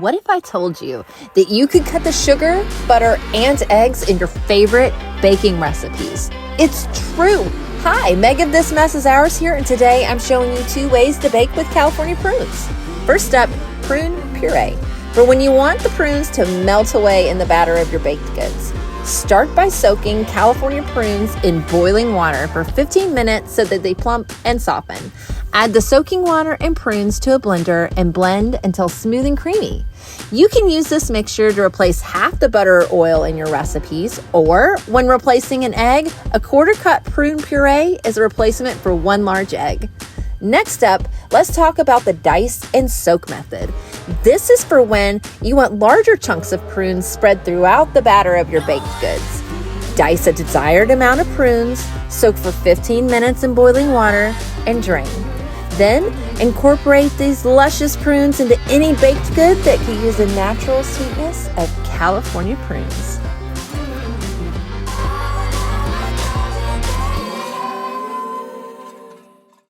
What if I told you that you could cut the sugar, butter, and eggs in your favorite baking recipes? It's true. Hi, Meg of This Mess is Ours here, and today I'm showing you 2 ways to bake with California prunes. First up, prune puree, for when you want the prunes to melt away in the batter of your baked goods. Start by soaking California prunes in boiling water for 15 minutes so that they plump and soften. Add the soaking water and prunes to a blender and blend until smooth and creamy. You can use this mixture to replace half the butter or oil in your recipes, or when replacing an egg, a quarter-cup prune puree is a replacement for 1 large egg. Next up, let's talk about the dice and soak method. This is for when you want larger chunks of prunes spread throughout the batter of your baked goods. Dice a desired amount of prunes, soak for 15 minutes in boiling water, and drain. Then, incorporate these luscious prunes into any baked good that could use the natural sweetness of California prunes.